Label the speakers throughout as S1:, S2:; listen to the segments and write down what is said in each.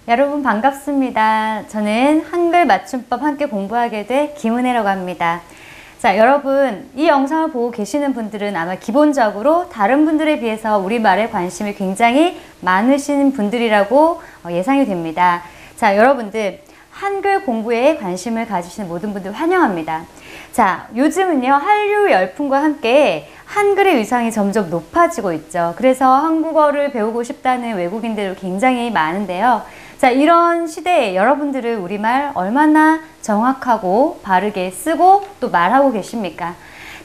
S1: 여러분 반갑습니다. 저는 한글 맞춤법 함께 공부하게 될 김은혜라고 합니다. 자, 여러분 이 영상을 보고 계시는 분들은 아마 기본적으로 다른 분들에 비해서 우리말에 관심이 굉장히 많으신 분들이라고 예상이 됩니다. 자, 여러분들 한글 공부에 관심을 가지시는 모든 분들 환영합니다. 자, 요즘은요 한류 열풍과 함께 한글의 위상이 점점 높아지고 있죠. 그래서 한국어를 배우고 싶다는 외국인들이 굉장히 많은데요. 자, 이런 시대에 여러분들은 우리말 얼마나 정확하고 바르게 쓰고 또 말하고 계십니까?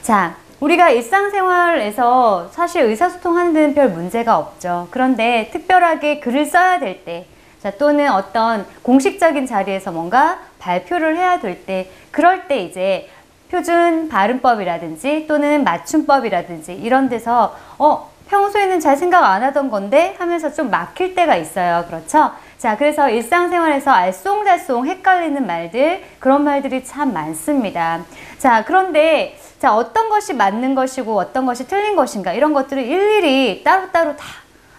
S1: 자, 우리가 일상생활에서 사실 의사소통하는 데는 별 문제가 없죠. 그런데 특별하게 글을 써야 될 때, 자, 또는 어떤 공식적인 자리에서 뭔가 발표를 해야 될 때, 그럴 때 이제 표준 발음법이라든지 또는 맞춤법이라든지 이런 데서 평소에는 잘 생각 안 하던 건데 하면서 좀 막힐 때가 있어요. 그렇죠? 자, 그래서 일상생활에서 알쏭달쏭 헷갈리는 말들, 그런 말들이 참 많습니다. 자, 그런데 자, 어떤 것이 맞는 것이고 어떤 것이 틀린 것인가 이런 것들을 일일이 따로따로 다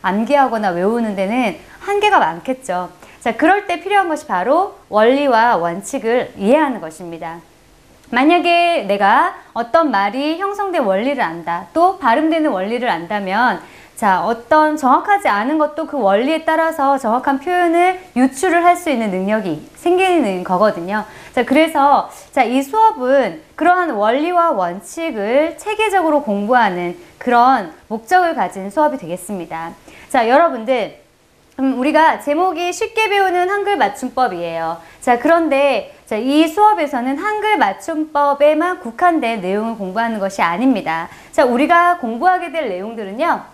S1: 암기하거나 외우는 데는 한계가 많겠죠. 자, 그럴 때 필요한 것이 바로 원리와 원칙을 이해하는 것입니다. 만약에 내가 어떤 말이 형성된 원리를 안다, 또 발음되는 원리를 안다면 자, 어떤 정확하지 않은 것도 그 원리에 따라서 정확한 표현을 유추를 할 수 있는 능력이 생기는 거거든요. 자, 그래서 자, 이 수업은 그러한 원리와 원칙을 체계적으로 공부하는 그런 목적을 가진 수업이 되겠습니다. 자, 여러분들 우리가 제목이 쉽게 배우는 한글 맞춤법이에요. 자, 그런데 자, 이 수업에서는 한글 맞춤법에만 국한된 내용을 공부하는 것이 아닙니다. 자, 우리가 공부하게 될 내용들은요.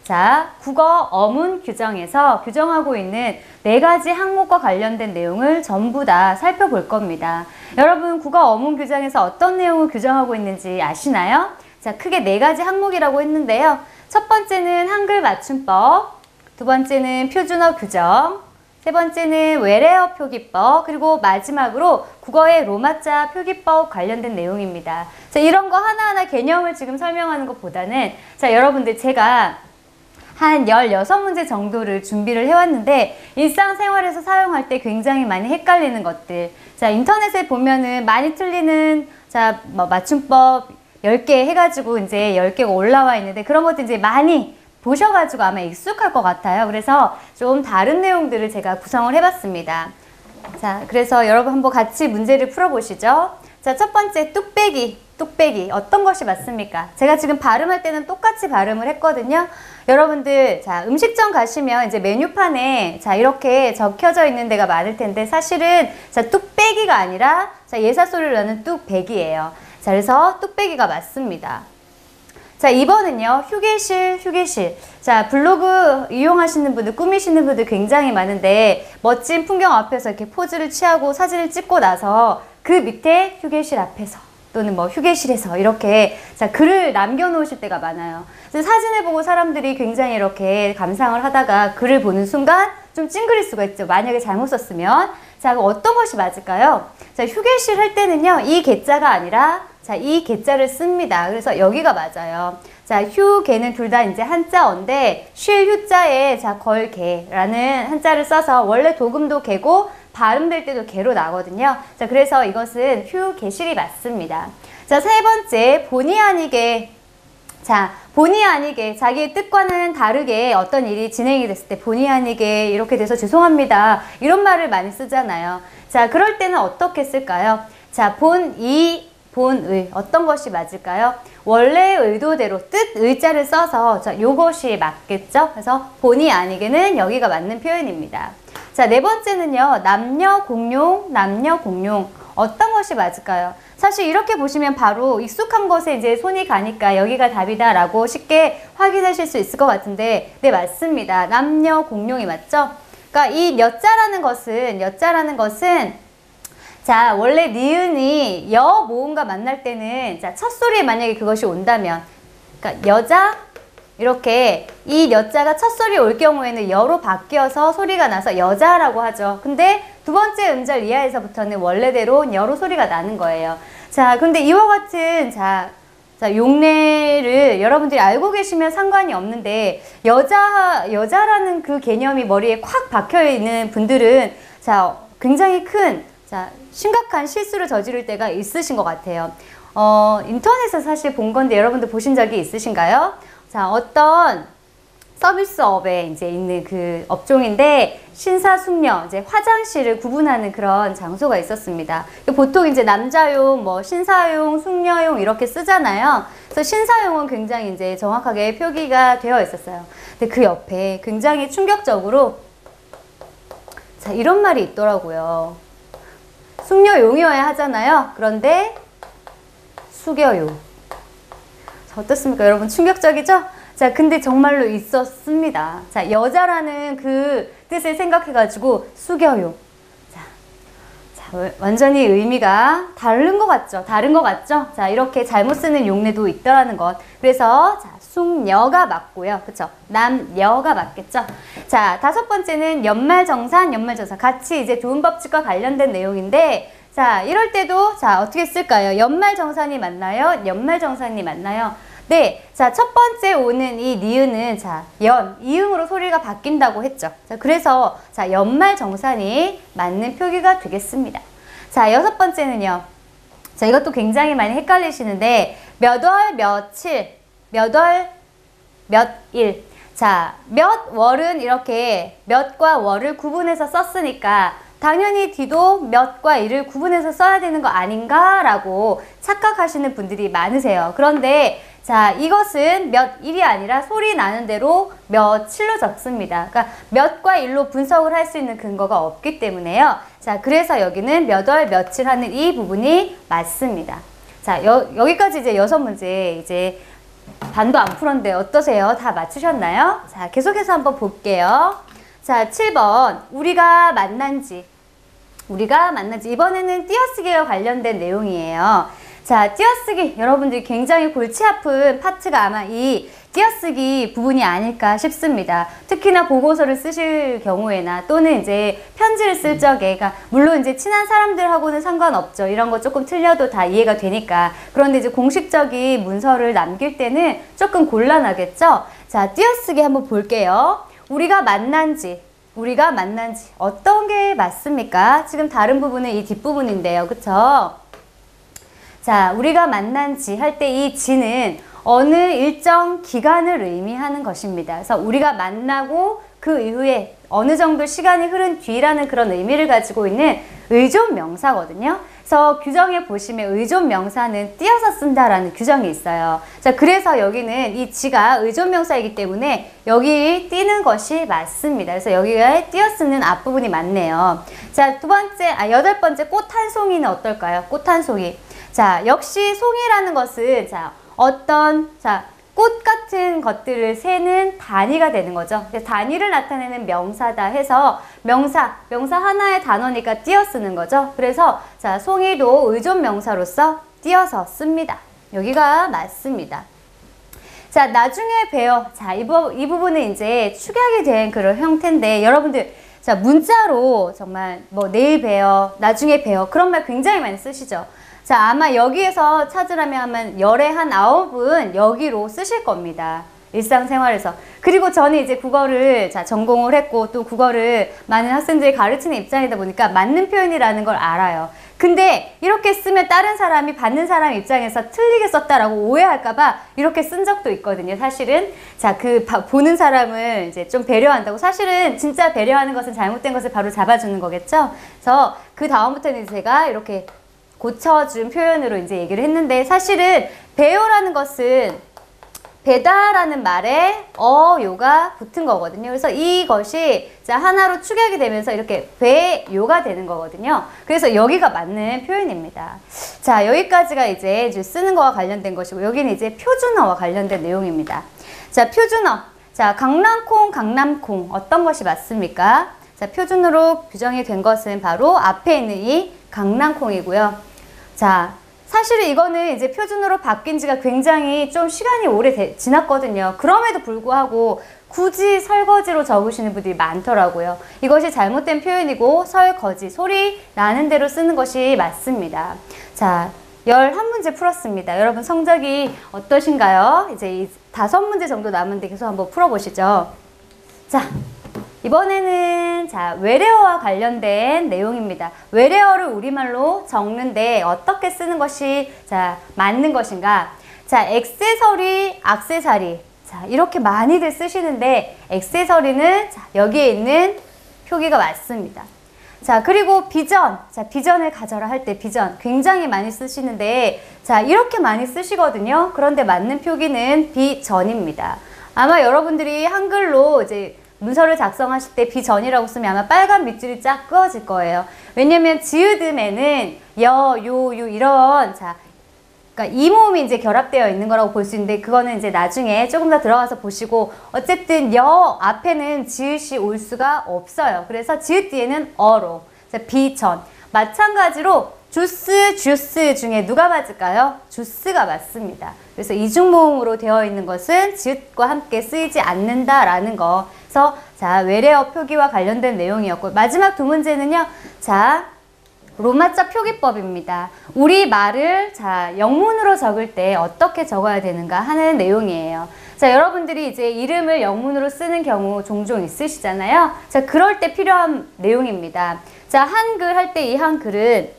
S1: 자, 국어 어문 규정에서 규정하고 있는 4가지 항목과 관련된 내용을 전부 다 살펴볼 겁니다. 여러분, 국어 어문 규정에서 어떤 내용을 규정하고 있는지 아시나요? 자, 크게 4가지 항목이라고 했는데요. 첫 번째는 한글 맞춤법, 두 번째는 표준어 규정, 세 번째는 외래어 표기법, 그리고 마지막으로 국어의 로마자 표기법 관련된 내용입니다. 자, 이런 거 하나하나 개념을 지금 설명하는 것보다는 자, 여러분들 제가 한 16문제 정도를 준비를 해왔는데 일상생활에서 사용할 때 굉장히 많이 헷갈리는 것들, 자, 인터넷에 보면은 많이 틀리는 자, 맞춤법 10개 해가지고 이제 10개가 올라와 있는데 그런 것들 이제 많이 보셔가지고 아마 익숙할 것 같아요. 그래서 좀 다른 내용들을 제가 구성을 해봤습니다. 자, 그래서 여러분 한번 같이 문제를 풀어보시죠. 자, 첫 번째 뚝배기. 뚝배기 어떤 것이 맞습니까? 제가 지금 발음할 때는 똑같이 발음을 했거든요. 여러분들 자, 음식점 가시면 이제 메뉴판에 자, 이렇게 적혀져 있는 데가 많을 텐데 사실은 자, 뚝배기가 아니라 자, 예사소리를 넣는 뚝배기예요. 자, 그래서 뚝배기가 맞습니다. 자, 2번은요. 휴게실, 휴게실. 자, 블로그 이용하시는 분들, 꾸미시는 분들 굉장히 많은데 멋진 풍경 앞에서 이렇게 포즈를 취하고 사진을 찍고 나서 그 밑에 휴게실 앞에서 또는 뭐 휴게실에서 이렇게 자, 글을 남겨놓으실 때가 많아요. 그래서 사진을 보고 사람들이 굉장히 이렇게 감상을 하다가 글을 보는 순간 좀 찡그릴 수가 있죠. 만약에 잘못 썼으면. 자, 그럼 어떤 것이 맞을까요? 자, 휴게실 할 때는요. 이 개자가 아니라 자, 이 개자를 씁니다. 그래서 여기가 맞아요. 자, 휴개는 둘 다 이제 한자어인데 쉴 휴자에 자, 걸개라는 한자를 써서 원래 도금도 개고 발음될 때도 개로 나거든요. 자, 그래서 이것은 휴게실이 맞습니다. 자, 세 번째 본의 아니게 자, 본의 아니게 자기의 뜻과는 다르게 어떤 일이 진행이 됐을 때 본의 아니게 이렇게 돼서 죄송합니다. 이런 말을 많이 쓰잖아요. 자, 그럴 때는 어떻게 쓸까요? 자, 본의 어떤 것이 맞을까요? 원래 의도대로 뜻 의자를 써서 자, 요것이 맞겠죠? 그래서 본의 아니게는 여기가 맞는 표현입니다. 자, 네 번째는요. 남녀 공용, 남녀 공용 어떤 것이 맞을까요? 사실 이렇게 보시면 바로 익숙한 것에 이제 손이 가니까 여기가 답이다 라고 쉽게 확인하실 수 있을 것 같은데 네, 맞습니다. 남녀 공용이 맞죠? 그러니까 이 여자라는 것은 자, 원래 니은이 여 모음과 만날 때는 자, 첫 소리에 만약에 그것이 온다면 그러니까 여자 이렇게 이 여자가 첫 소리 올 경우에는 여로 바뀌어서 소리가 나서 여자라고 하죠. 근데 두 번째 음절 이하에서부터는 원래대로 여로 소리가 나는 거예요. 자, 근데 이와 같은 자, 자, 용례를 여러분들이 알고 계시면 상관이 없는데, 여자라는 그 개념이 머리에 콱 박혀 있는 분들은, 자, 굉장히 자, 심각한 실수를 저지를 때가 있으신 것 같아요. 인터넷에서 사실 본 건데 여러분들 보신 적이 있으신가요? 자, 어떤 서비스업에 이제 있는 그 업종인데, 신사숙녀, 이제 화장실을 구분하는 그런 장소가 있었습니다. 보통 이제 남자용, 뭐 신사용, 숙녀용 이렇게 쓰잖아요. 그래서 신사용은 굉장히 이제 정확하게 표기가 되어 있었어요. 근데 그 옆에 굉장히 충격적으로, 자, 이런 말이 있더라고요. 숙녀용이어야 하잖아요. 그런데 숙여용. 자, 어떻습니까? 여러분 충격적이죠? 자, 근데 정말로 있었습니다. 자, 여자라는 그 뜻을 생각해가지고 숙여용. 자, 완전히 의미가 다른 것 같죠? 다른 것 같죠? 자, 이렇게 잘못 쓰는 용례도 있더라는 것. 그래서 자, 숙녀가 맞고요. 그쵸? 남녀가 맞겠죠? 자, 5번째는 연말정산, 연말정산. 같이 이제 좋은법칙과 관련된 내용인데, 자, 이럴 때도 자, 어떻게 쓸까요? 연말정산이 맞나요? 연말정산이 맞나요? 네, 자, 첫 번째 오는 이 니은은 자, 이응으로 소리가 바뀐다고 했죠. 자, 그래서 자, 연말정산이 맞는 표기가 되겠습니다. 자, 6번째는요. 자, 이것도 굉장히 많이 헷갈리시는데, 몇 월, 며칠, 몇 월, 몇 일. 자, 몇 월은 이렇게 몇과 월을 구분해서 썼으니까 당연히 뒤도 몇과 일을 구분해서 써야 되는 거 아닌가라고 착각하시는 분들이 많으세요. 그런데 자, 이것은 몇 일이 아니라 소리 나는 대로 며칠로 적습니다. 그러니까 몇과 일로 분석을 할 수 있는 근거가 없기 때문에요. 자, 그래서 여기는 몇 월 며칠 하는 이 부분이 맞습니다. 자, 여기까지 이제 6문제 이제 반도 안 풀었는데 어떠세요? 다 맞추셨나요? 자, 계속해서 한번 볼게요. 자, 7번. 우리가 만난 지. 이번에는 띄어쓰기와 관련된 내용이에요. 자, 띄어쓰기. 여러분들이 굉장히 골치 아픈 파트가 아마 이 띄어쓰기 부분이 아닐까 싶습니다. 특히나 보고서를 쓰실 경우에나 또는 이제 편지를 쓸 적에, 그러니까 물론 이제 친한 사람들하고는 상관없죠. 이런 거 조금 틀려도 다 이해가 되니까. 그런데 이제 공식적인 문서를 남길 때는 조금 곤란하겠죠? 자, 띄어쓰기 한번 볼게요. 우리가 만난 지 어떤 게 맞습니까? 지금 다른 부분은 이 뒷부분인데요. 그쵸? 자, 우리가 만난 지 할 때 이 지는 어느 일정 기간을 의미하는 것입니다. 그래서 우리가 만나고 그 이후에 어느 정도 시간이 흐른 뒤라는 그런 의미를 가지고 있는 의존명사거든요. 그래서 규정에 보시면 의존명사는 띄어서 쓴다라는 규정이 있어요. 자, 그래서 여기는 이 지가 의존명사이기 때문에 여기 띄는 것이 맞습니다. 그래서 여기에 띄어 쓰는 앞부분이 맞네요. 자, 8번째 꽃 한 송이는 어떨까요? 꽃 한 송이. 자, 역시 송이라는 것은 자, 어떤 꽃 같은 것들을 세는 단위가 되는 거죠. 단위를 나타내는 명사다 해서 명사 하나의 단어니까 띄어 쓰는 거죠. 그래서 자, 송이도 의존 명사로서 띄어서 씁니다. 여기가 맞습니다. 자, 나중에 봬요. 자, 이 부분은 이제 축약이 된 그런 형태인데 여러분들 자, 문자로 정말 뭐 내일 봬요, 나중에 봬요 그런 말 굉장히 많이 쓰시죠. 자, 아마 여기에서 찾으라면 하면 열에 한 9은 여기로 쓰실 겁니다. 일상생활에서. 그리고 저는 이제 국어를 전공을 했고 또 국어를 많은 학생들이 가르치는 입장이다 보니까 맞는 표현이라는 걸 알아요. 근데 이렇게 쓰면 다른 사람이 받는 사람 입장에서 틀리게 썼다라고 오해할까봐 이렇게 쓴 적도 있거든요, 사실은. 자, 보는 사람을 이제 좀 배려한다고. 사실은 진짜 배려하는 것은 잘못된 것을 바로 잡아주는 거겠죠? 그래서 그 다음부터는 제가 이렇게 고쳐준 표현으로 이제 얘기를 했는데 사실은 배요라는 것은 배다라는 말에 요가 붙은 거거든요. 그래서 이것이 자, 하나로 축약이 되면서 이렇게 배요가 되는 거거든요. 그래서 여기가 맞는 표현입니다. 자, 여기까지가 이제 쓰는 거와 관련된 것이고 여기는 이제 표준어와 관련된 내용입니다. 자, 표준어. 자, 강낭콩, 강남콩 어떤 것이 맞습니까? 자, 표준어로 규정이 된 것은 바로 앞에 있는 이 강낭콩이고요. 자, 사실은 이거는 이제 표준어로 바뀐 지가 굉장히 좀 시간이 오래 지났거든요. 그럼에도 불구하고 굳이 설거지로 적으시는 분들이 많더라고요. 이것이 잘못된 표현이고 설거지, 소리 나는 대로 쓰는 것이 맞습니다. 자, 11문제 풀었습니다. 여러분 성적이 어떠신가요? 이제 이 5문제 정도 남은데 계속 한번 풀어보시죠. 자, 이번에는 자, 외래어와 관련된 내용입니다. 외래어를 우리말로 적는데 어떻게 쓰는 것이 자, 맞는 것인가? 자, 액세서리, 액세서리. 자, 이렇게 많이들 쓰시는데 액세서리는 자, 여기에 있는 표기가 맞습니다. 자, 그리고 비전. 자, 비전을 가져라 할 때 비전 굉장히 많이 쓰시는데 자, 이렇게 많이 쓰시거든요. 그런데 맞는 표기는 비전입니다. 아마 여러분들이 한글로 이제 문서를 작성하실 때 비전이라고 쓰면 아마 빨간 밑줄이 쫙 그어질 거예요. 왜냐면 지읒음에는 여, 요, 유 이런 자, 그러니까 이 모음이 이제 결합되어 있는 거라고 볼 수 있는데 그거는 이제 나중에 조금 더 들어가서 보시고 어쨌든 여 앞에는 지읒이 올 수가 없어요. 그래서 지읒 뒤에는 어로 자, 비전 마찬가지로 주스, 주스 중에 누가 맞을까요? 주스가 맞습니다. 그래서 이중모음으로 되어 있는 것은 지읒과 함께 쓰이지 않는다라는 거. 그래서 자, 외래어 표기와 관련된 내용이었고 마지막 2문제는요. 자, 로마자 표기법입니다. 우리 말을 자, 영문으로 적을 때 어떻게 적어야 되는가 하는 내용이에요. 자, 여러분들이 이제 이름을 영문으로 쓰는 경우 종종 있으시잖아요. 자, 그럴 때 필요한 내용입니다. 자, 한글 할 때 이 한글은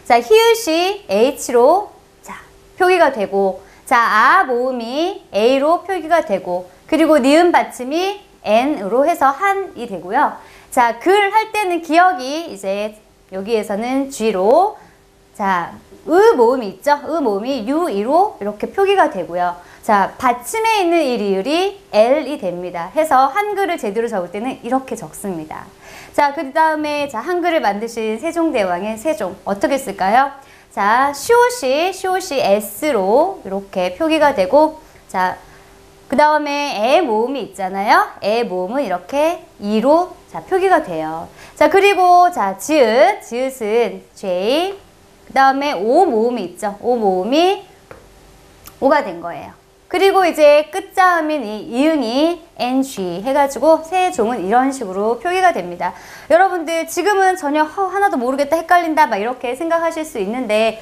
S1: 자, 히읗이 H로 자, 표기가 되고 자, 아 모음이 A로 표기가 되고 그리고 니은 받침이 N으로 해서 한이 되고요. 자, 글 할 때는 기억이 이제 여기에서는 G로 자, 으 모음이 있죠? 으 모음이 U, E로 이렇게 표기가 되고요. 자, 받침에 있는 이 리을이 L이 됩니다. 해서 한글을 제대로 적을 때는 이렇게 적습니다. 자, 그 다음에 자, 한글을 만드신 세종대왕의 세종 어떻게 쓸까요? 자, 시옷이 S로 이렇게 표기가 되고 자, 그 다음에 에 모음이 있잖아요. 에 모음은 이렇게 E로 자, 표기가 돼요. 자, 그리고 자, 지읒은 J 그 다음에 오 모음이 있죠. 오 모음이 오가 된 거예요. 그리고 이제 끝자음인 이 이응이 NG 해가지고 세종은 이런 식으로 표기가 됩니다. 여러분들 지금은 전혀 하나도 모르겠다 헷갈린다 막 이렇게 생각하실 수 있는데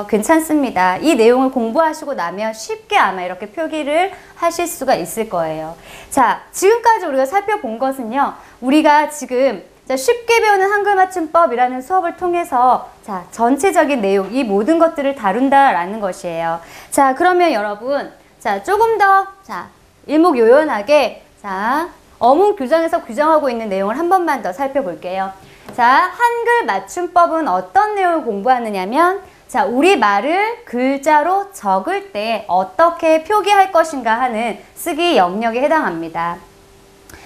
S1: 괜찮습니다. 이 내용을 공부하시고 나면 쉽게 아마 이렇게 표기를 하실 수가 있을 거예요. 자, 지금까지 우리가 살펴본 것은요. 우리가 지금 자, 쉽게 배우는 한글 맞춤법이라는 수업을 통해서 자, 전체적인 내용, 이 모든 것들을 다룬다라는 것이에요. 자, 그러면 여러분 자, 조금 더 자, 일목요연하게 자, 어문 규정에서 규정하고 있는 내용을 한 번만 더 살펴볼게요. 자, 한글 맞춤법은 어떤 내용을 공부하느냐면 자, 우리 말을 글자로 적을 때 어떻게 표기할 것인가 하는 쓰기 영역에 해당합니다.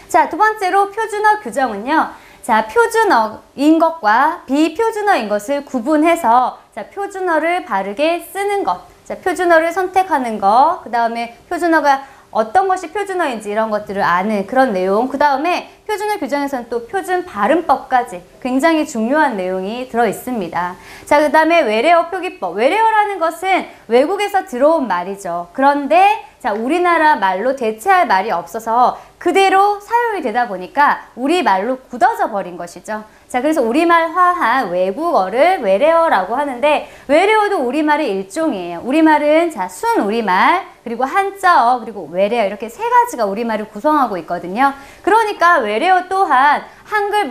S1: 자, 두 번째로 표준어 규정은요. 자, 표준어인 것과 비표준어인 것을 구분해서 자, 표준어를 바르게 쓰는 것. 자, 표준어를 선택하는 거, 그 다음에 표준어가 어떤 것이 표준어인지 이런 것들을 아는 그런 내용, 그 다음에 표준어 규정에서는 또 표준 발음법까지 굉장히 중요한 내용이 들어 있습니다. 자, 그 다음에 외래어 표기법. 외래어라는 것은 외국에서 들어온 말이죠. 그런데 자, 우리나라 말로 대체할 말이 없어서 그대로 사용이 되다 보니까 우리 말로 굳어져 버린 것이죠. 자, 그래서 우리말화한 외국어를 외래어라고 하는데 외래어도 우리말의 일종이에요. 우리말은 자, 순우리말, 그리고 한자어, 그리고 외래어 이렇게 세 가지가 우리말을 구성하고 있거든요. 그러니까 외래어 또한 한글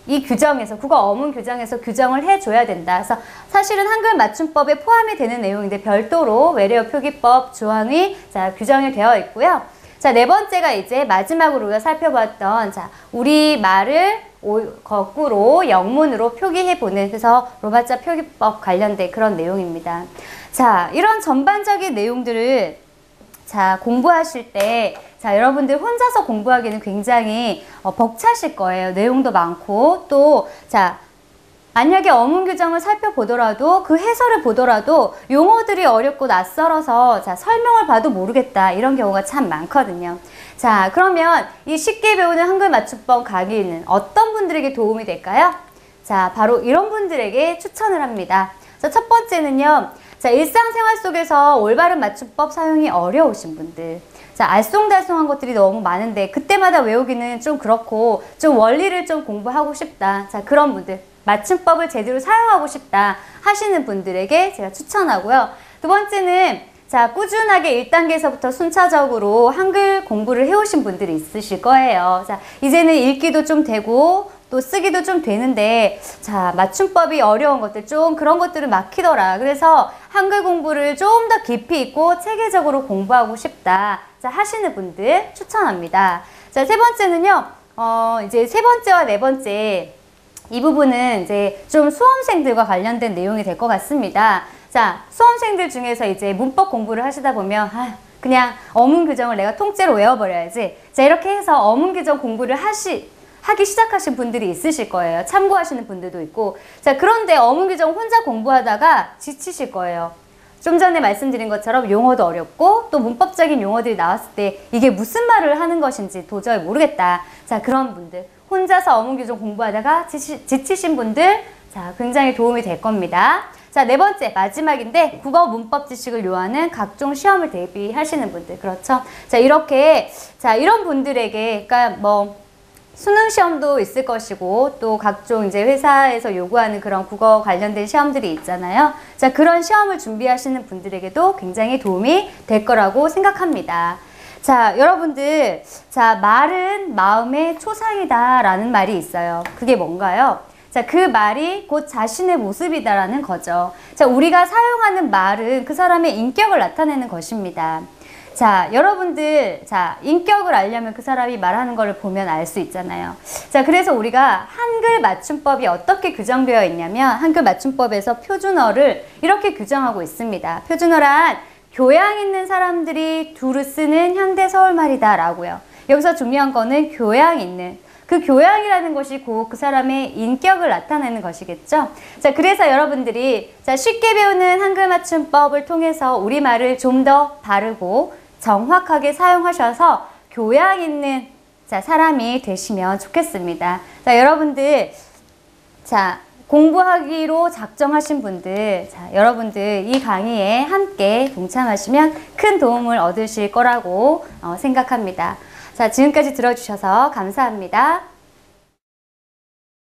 S1: 이 규정에서 국어 어문 규정에서 규정을 해줘야 된다. 그래서 사실은 한글 맞춤법에 포함이 되는 내용인데 별도로 외래어 표기법 조항이 자, 규정이 되어 있고요. 자, 네 번째가 이제 마지막으로 우리가 살펴봤던 자, 우리 말을 거꾸로 영문으로 표기해보는 그래서 로마자 표기법 관련된 그런 내용입니다. 자, 이런 전반적인 내용들을 자, 공부하실 때 자, 여러분들 혼자서 공부하기는 굉장히 벅차실 거예요. 내용도 많고 또 자, 만약에 어문 규정을 살펴보더라도 그 해설을 보더라도 용어들이 어렵고 낯설어서 자, 설명을 봐도 모르겠다 이런 경우가 참 많거든요. 자, 그러면 이 쉽게 배우는 한글 맞춤법 강의는 어떤 분들에게 도움이 될까요? 자, 바로 이런 분들에게 추천을 합니다. 자, 첫 번째는요. 자, 일상생활 속에서 올바른 맞춤법 사용이 어려우신 분들. 자, 알쏭달쏭한 것들이 너무 많은데 그때마다 외우기는 좀 그렇고 좀 원리를 좀 공부하고 싶다. 자, 그런 분들 맞춤법을 제대로 사용하고 싶다 하시는 분들에게 제가 추천하고요. 두 번째는 자, 꾸준하게 1단계에서부터 순차적으로 한글 공부를 해오신 분들이 있으실 거예요. 자, 이제는 읽기도 좀 되고 또 쓰기도 좀 되는데 자, 맞춤법이 어려운 것들 좀 그런 것들은 막히더라. 그래서 한글 공부를 좀 더 깊이 있고 체계적으로 공부하고 싶다. 자, 하시는 분들 추천합니다. 자, 세 번째는요. 이제 세 번째와 네 번째 이 부분은 이제 좀 수험생들과 관련된 내용이 될 것 같습니다. 자, 수험생들 중에서 이제 문법 공부를 하시다 보면 그냥 어문 규정을 내가 통째로 외워버려야지. 자, 이렇게 해서 어문 규정 공부를 하기 시작하신 분들이 있으실 거예요. 참고하시는 분들도 있고. 자, 그런데 어문 규정 혼자 공부하다가 지치실 거예요. 좀 전에 말씀드린 것처럼 용어도 어렵고 또 문법적인 용어들이 나왔을 때 이게 무슨 말을 하는 것인지 도저히 모르겠다. 자, 그런 분들 혼자서 어문 규정 공부하다가 지치신 분들 자, 굉장히 도움이 될 겁니다. 자, 네 번째 마지막인데 국어 문법 지식을 요하는 각종 시험을 대비하시는 분들 그렇죠? 자, 이렇게 자, 이런 분들에게 그러니까 뭐 수능 시험도 있을 것이고 또 각종 이제 회사에서 요구하는 그런 국어 관련된 시험들이 있잖아요. 자, 그런 시험을 준비하시는 분들에게도 굉장히 도움이 될 거라고 생각합니다. 자, 여러분들, 자, 말은 마음의 초상이다라는 말이 있어요. 그게 뭔가요? 자, 그 말이 곧 자신의 모습이다라는 거죠. 자, 우리가 사용하는 말은 그 사람의 인격을 나타내는 것입니다. 자, 여러분들, 자, 인격을 알려면 그 사람이 말하는 걸 보면 알 수 있잖아요. 자, 그래서 우리가 한글 맞춤법이 어떻게 규정되어 있냐면 한글 맞춤법에서 표준어를 이렇게 규정하고 있습니다. 표준어란 교양 있는 사람들이 두루 쓰는 현대 서울말이다 라고요. 여기서 중요한 거는 교양 있는 그 교양이라는 것이 곧 그 사람의 인격을 나타내는 것이겠죠. 자, 그래서 여러분들이 자, 쉽게 배우는 한글 맞춤법을 통해서 우리말을 좀 더 바르고 정확하게 사용하셔서 교양 있는 자, 사람이 되시면 좋겠습니다. 자, 여러분들 자, 공부하기로 작정하신 분들 자, 여러분들 이 강의에 함께 동참하시면 큰 도움을 얻으실 거라고 생각합니다. 자, 지금까지 들어주셔서 감사합니다.